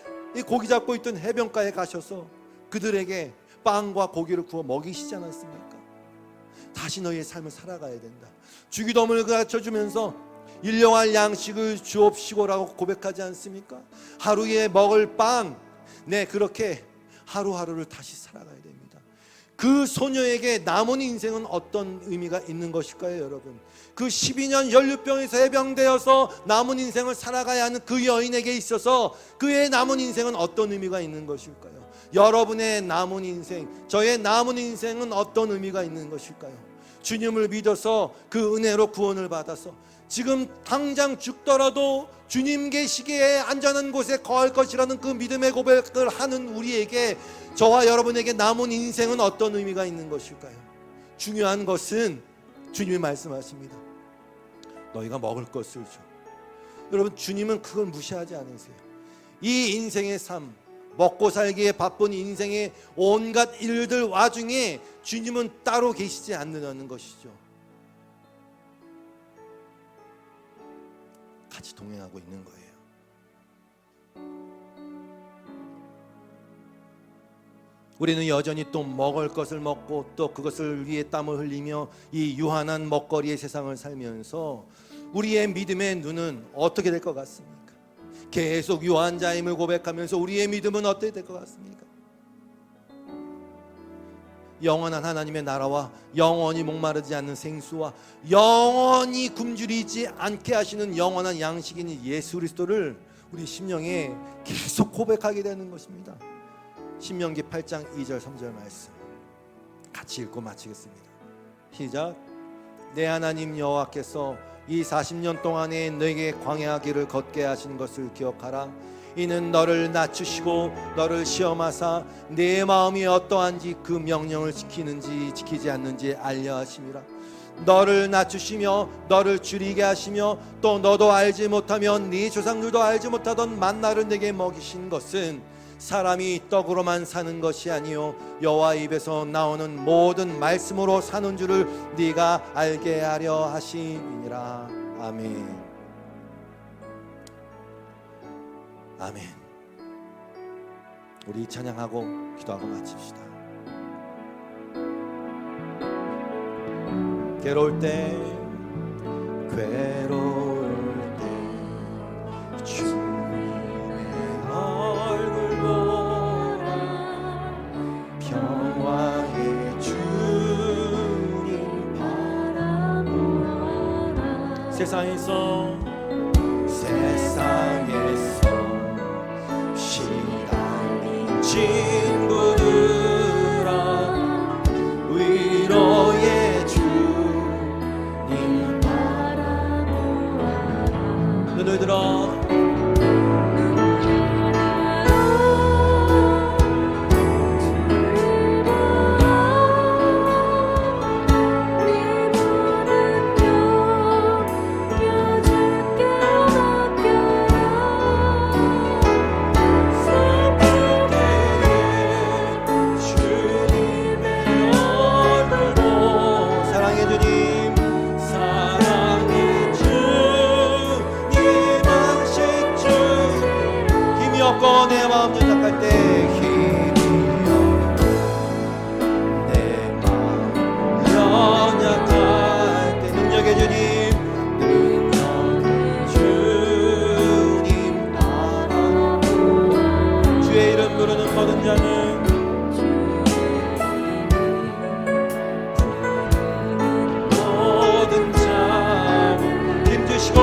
고기 잡고 있던 해변가에 가셔서 그들에게 빵과 고기를 구워 먹이시지 않았습니까? 다시 너희의 삶을 살아가야 된다. 주기도문을 가르쳐주면서 일용할 양식을 주옵시고라고 고백하지 않습니까? 하루에 먹을 빵, 네, 그렇게 하루하루를 다시 살아가야 됩니다. 그 소녀에게 남은 인생은 어떤 의미가 있는 것일까요, 여러분? 그 12년 연류병에서 해병되어서 남은 인생을 살아가야 하는 그 여인에게 있어서 그의 남은 인생은 어떤 의미가 있는 것일까요? 여러분의 남은 인생, 저의 남은 인생은 어떤 의미가 있는 것일까요? 주님을 믿어서 그 은혜로 구원을 받아서 지금 당장 죽더라도 주님 계시기에 안전한 곳에 거할 것이라는 그 믿음의 고백을 하는 우리에게, 저와 여러분에게 남은 인생은 어떤 의미가 있는 것일까요? 중요한 것은 주님이 말씀하십니다. 너희가 먹을 것을 줘. 여러분, 주님은 그걸 무시하지 않으세요. 이 인생의 삶, 먹고 살기에 바쁜 인생의 온갖 일들 와중에 주님은 따로 계시지 않는다는 것이죠. 같이 동행하고 있는 거예요. 우리는 여전히 또 먹을 것을 먹고 또 그것을 위해 땀을 흘리며 이 유한한 먹거리의 세상을 살면서 우리의 믿음의 눈은 어떻게 될 것 같습니까? 계속 유한자임을 고백하면서 우리의 믿음은 어떻게 될 것 같습니까? 영원한 하나님의 나라와 영원히 목마르지 않는 생수와 영원히 굶주리지 않게 하시는 영원한 양식인 예수 그리스도를 우리 심령에 계속 고백하게 되는 것입니다. 신명기 8장 2절 3절 말씀 같이 읽고 마치겠습니다. 시작. 내 하나님 여호와께서 이 40년 동안에 너에게 광야 길을 걷게 하신 것을 기억하라. 이는 너를 낮추시고 너를 시험하사 내 마음이 어떠한지 그 명령을 지키는지 지키지 않는지 알려 하심이라. 너를 낮추시며 너를 줄이게 하시며 또 너도 알지 못하면 네 조상들도 알지 못하던 만나를 내게 먹이신 것은 사람이 떡으로만 사는 것이 아니요 여호와 입에서 나오는 모든 말씀으로 사는 줄을 네가 알게 하려 하심이니라. 아멘. 아멘. 우리 찬양하고 기도하고 마칩시다. 괴로울 때 주님의 얼굴 보라. 평화의 주님 바라보아라. 세상에서 시달린 친구들아 위로의 주님 바라보아라. 눈을 들어 내 마음 연약할 때 힘이여 내 마음 연약할 때 능력의 주님 바라보아. 주의 이름 부르는 모든 자는 힘주시고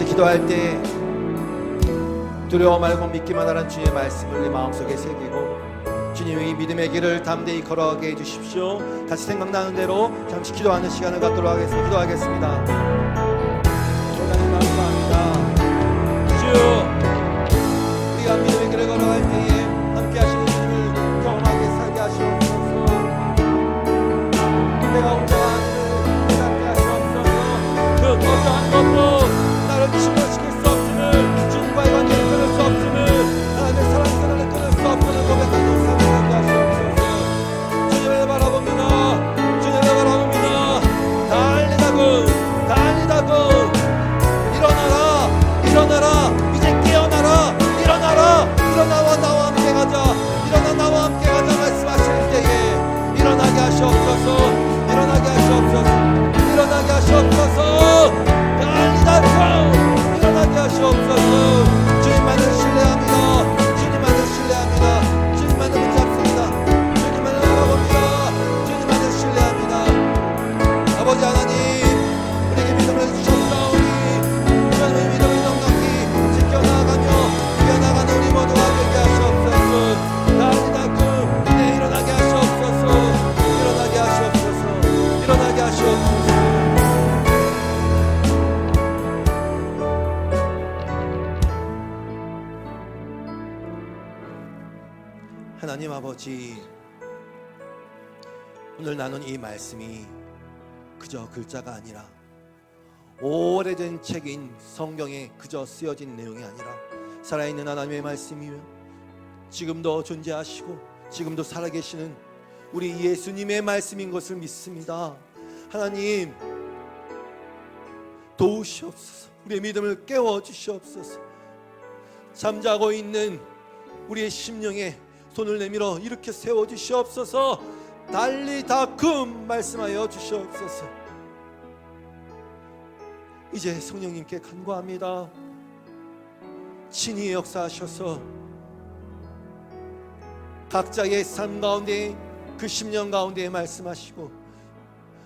기도할 때 두려워 말고 믿기만 하라는 주님의 말씀을 내 마음속에 새기고 주님의 믿음의 길을 담대히 걸어가게 해주십시오. 같이 생각나는 대로 잠시 기도하는 시간을 갖도록 하겠습니다. 기도하겠습니다. 하나님 감사합니다. 주 우리가 믿음의 길을 걸어갈 때에 함께 하시는 주님을 경험하게 살게 하시옵소서. 내가 혼자가 아니를 깨닫게 하시옵소서. 그 어떠한 것도 침몰시킬 수 없음을, 주님과의 관계를 끊을 수 없음을, 하나님의 사랑을 끊을 수 없음을 고백하는 삶을 살게 하시옵소서. 주님을 바라봅니다. 주님을 바라봅니다. 달리다고 일어나라 일어나라 하나님 아버지, 오늘 나눈 이 말씀이 그저 글자가 아니라 오래된 책인 성경에 그저 쓰여진 내용이 아니라 살아있는 하나님의 말씀이며 지금도 존재하시고 지금도 살아계시는 우리 예수님의 말씀인 것을 믿습니다. 하나님, 도우시옵소서. 우리의 믿음을 깨워주시옵소서. 잠자고 있는 우리의 심령에 손을 내밀어 이렇게 세워주시옵소서. 달리다금 말씀하여 주시옵소서. 이제 성령님께 간구합니다. 친히 역사하셔서 각자의 삶 가운데 그 심령 가운데 말씀하시고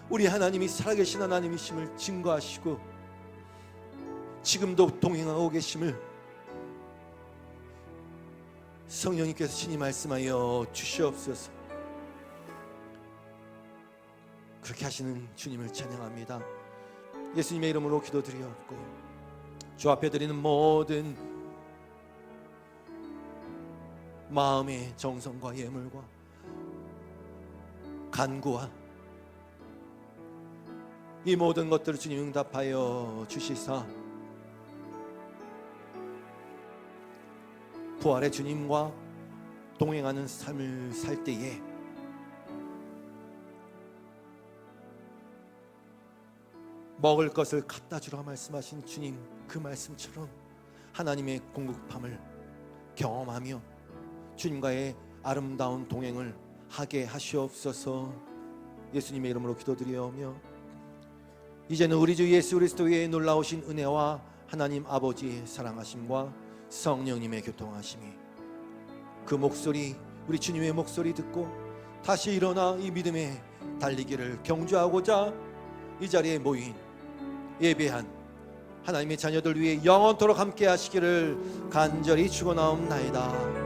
우리 하나님이 살아계신 하나님이심을 증거하시고 지금도 동행하고 계심을 성령님께서 친히 말씀하여 주시옵소서. 그렇게 하시는 주님을 찬양합니다. 예수님의 이름으로 기도드리옵고 주 앞에 드리는 모든 마음의 정성과 예물과 간구와 이 모든 것들을 주님 응답하여 주시사 부활의 주님과 동행하는 삶을 살 때에 먹을 것을 갖다 주라 말씀하신 주님, 그 말씀처럼 하나님의 공급함을 경험하며 주님과의 아름다운 동행을 하게 하시옵소서. 예수님의 이름으로 기도드리오며 이제는 우리 주 예수 그리스도의 놀라우신 은혜와 하나님 아버지의 사랑하심과 성령님의 교통하심이 그 목소리, 우리 주님의 목소리 듣고 다시 일어나 이 믿음의 달리기를 경주하고자 이 자리에 모인 예배한 하나님의 자녀들 위해 영원토록 함께 하시기를 간절히 축원하옵나이다.